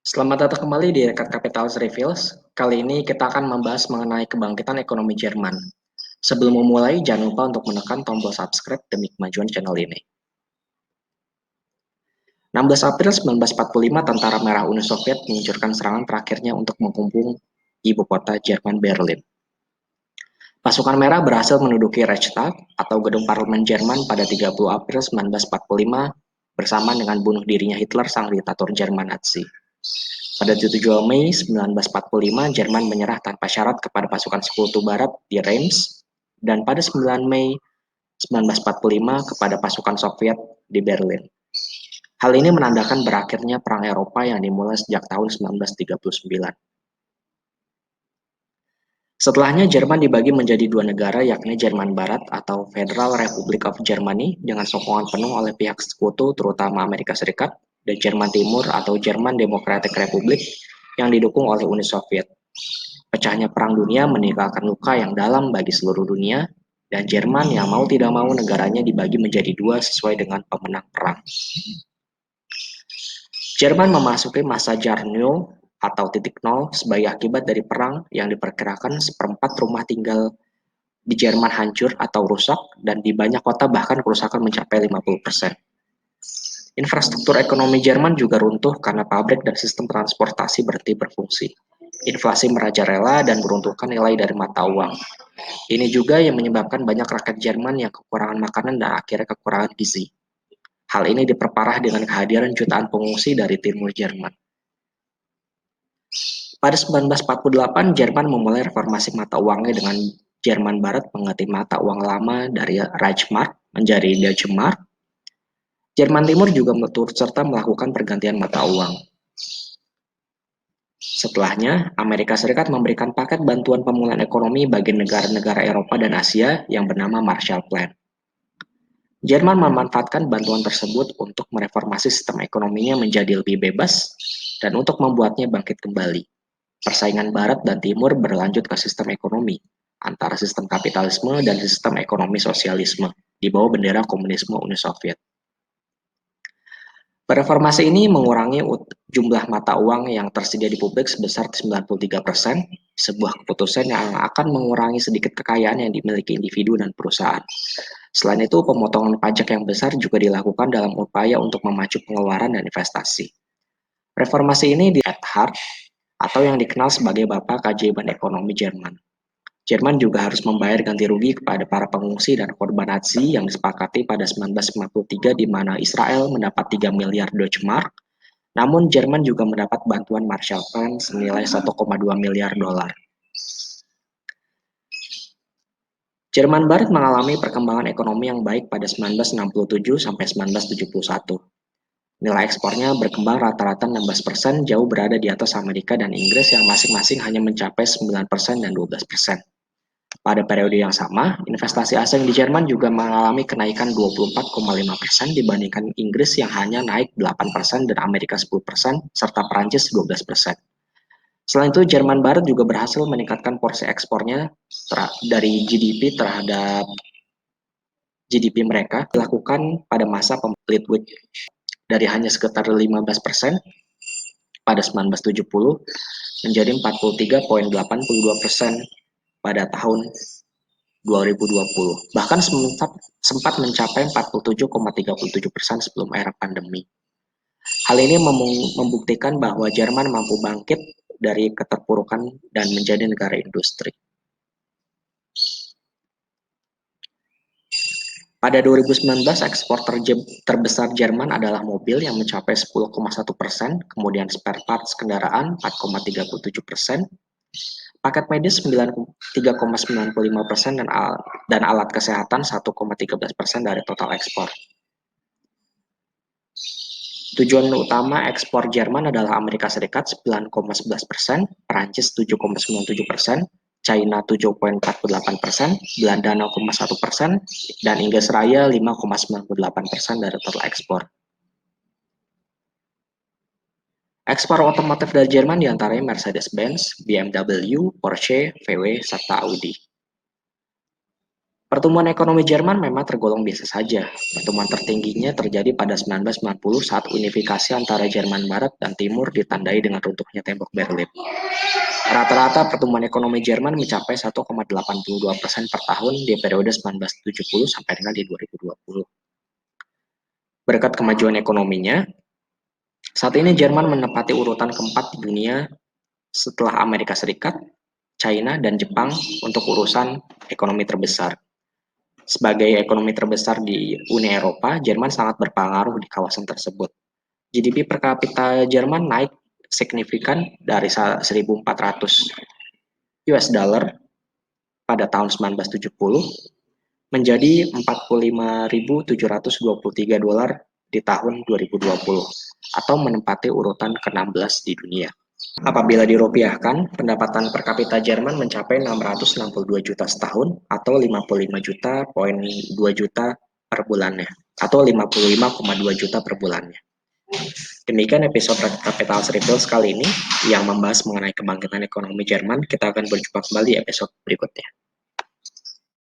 Selamat datang kembali di Rekat Capital Reveals. Kali ini kita akan membahas mengenai kebangkitan ekonomi Jerman. Sebelum memulai, jangan lupa untuk menekan tombol subscribe demi kemajuan channel ini. 16 April 1945, Tentara Merah Uni Soviet meluncurkan serangan terakhirnya untuk mengepung ibu kota Jerman, Berlin. Pasukan Merah berhasil menduduki Reichstag atau gedung parlemen Jerman pada 30 April 1945 bersama dengan bunuh dirinya Hitler, sang diktator Jerman Nazi. Pada 7 Mei 1945, Jerman menyerah tanpa syarat kepada pasukan Sekutu Barat di Reims, dan pada 9 Mei 1945 kepada pasukan Soviet di Berlin. Hal ini menandakan berakhirnya Perang Eropa yang dimulai sejak tahun 1939. Setelahnya, Jerman dibagi menjadi dua negara, yakni Jerman Barat atau Federal Republic of Germany dengan sokongan penuh oleh pihak sekutu terutama Amerika Serikat, dan Jerman Timur atau Jerman Democratic Republic yang didukung oleh Uni Soviet. Pecahnya Perang Dunia meninggalkan luka yang dalam bagi seluruh dunia, dan Jerman yang mau tidak mau negaranya dibagi menjadi dua sesuai dengan pemenang perang. Jerman memasuki masa Jarno atau titik nol sebagai akibat dari perang yang diperkirakan seperempat rumah tinggal di Jerman hancur atau rusak, dan di banyak kota bahkan kerusakan mencapai 50%. Infrastruktur ekonomi Jerman juga runtuh karena pabrik dan sistem transportasi berhenti berfungsi. Inflasi merajalela dan meruntuhkan nilai dari mata uang. Ini juga yang menyebabkan banyak rakyat Jerman yang kekurangan makanan dan akhirnya kekurangan gizi. Hal ini diperparah dengan kehadiran jutaan pengungsi dari timur Jerman. Pada 1948, Jerman memulai reformasi mata uangnya dengan Jerman Barat mengganti mata uang lama dari Reichsmark menjadi Deutsche Mark. Jerman Timur juga turut serta melakukan pergantian mata uang. Setelahnya, Amerika Serikat memberikan paket bantuan pemulihan ekonomi bagi negara-negara Eropa dan Asia yang bernama Marshall Plan. Jerman memanfaatkan bantuan tersebut untuk mereformasi sistem ekonominya menjadi lebih bebas dan untuk membuatnya bangkit kembali. Persaingan Barat dan Timur berlanjut ke sistem ekonomi, antara sistem kapitalisme dan sistem ekonomi sosialisme, di bawah bendera komunisme Uni Soviet. Reformasi ini mengurangi jumlah mata uang yang tersedia di publik sebesar 93%, sebuah keputusan yang akan mengurangi sedikit kekayaan yang dimiliki individu dan perusahaan. Selain itu, pemotongan pajak yang besar juga dilakukan dalam upaya untuk memacu pengeluaran dan investasi. Reformasi ini Hart atau yang dikenal sebagai Bapak Keajaiban Ekonomi Jerman. Jerman juga harus membayar ganti rugi kepada para pengungsi dan korban Nazi yang disepakati pada 1953, di mana Israel mendapat 3 miliar Deutsche Mark, namun Jerman juga mendapat bantuan Marshall Plan senilai 1,2 miliar dolar. Jerman Barat mengalami perkembangan ekonomi yang baik pada 1967 sampai 1971. Nilai ekspornya berkembang rata-rata 16%, jauh berada di atas Amerika dan Inggris yang masing-masing hanya mencapai 9% dan 12%. Pada periode yang sama, investasi asing di Jerman juga mengalami kenaikan 24,5% dibandingkan Inggris yang hanya naik 8% dan Amerika 10%, serta Perancis 12%. Selain itu, Jerman Barat juga berhasil meningkatkan porsi ekspornya dari GDP terhadap GDP mereka dilakukan pada masa Ludwig dari hanya sekitar 15% pada 1970 menjadi 43,82% pada tahun 2020, bahkan sempat mencapai 47,37% sebelum era pandemi. Hal ini membuktikan bahwa Jerman mampu bangkit dari keterpurukan dan menjadi negara industri. Pada 2019, ekspor terbesar Jerman adalah mobil yang mencapai 10,1%, kemudian spare parts kendaraan 4,37%, paket medis 3,95% dan alat kesehatan 1,13% dari total ekspor. Tujuan utama ekspor Jerman adalah Amerika Serikat 9,11%, Perancis 7,97%, China 7,48%, Belanda 0,1%, dan Inggris Raya 5,98% dari total ekspor. Ekspor otomotif dari Jerman diantaranya Mercedes-Benz, BMW, Porsche, VW, serta Audi. Pertumbuhan ekonomi Jerman memang tergolong biasa saja. Pertumbuhan tertingginya terjadi pada 1990 saat unifikasi antara Jerman Barat dan Timur ditandai dengan runtuhnya tembok Berlin. Rata-rata pertumbuhan ekonomi Jerman mencapai 1,82% per tahun di periode 1970 sampai dengan di 2020. Berkat kemajuan ekonominya, saat ini Jerman menempati urutan keempat di dunia setelah Amerika Serikat, China, dan Jepang untuk urusan ekonomi terbesar. Sebagai ekonomi terbesar di Uni Eropa, Jerman sangat berpengaruh di kawasan tersebut. GDP per kapita Jerman naik signifikan dari 1.400 US dollar pada tahun 1970 menjadi 45.723 dolar di tahun 2020 atau menempati urutan ke-16 di dunia. Apabila dirupiahkan, pendapatan per kapita Jerman mencapai 662 juta setahun atau 55,2 juta per bulannya atau 55,2 juta per bulannya. Demikian episode Capital Rebuilds kali ini yang membahas mengenai kebangkitan ekonomi Jerman. Kita akan berjumpa kembali di episode berikutnya.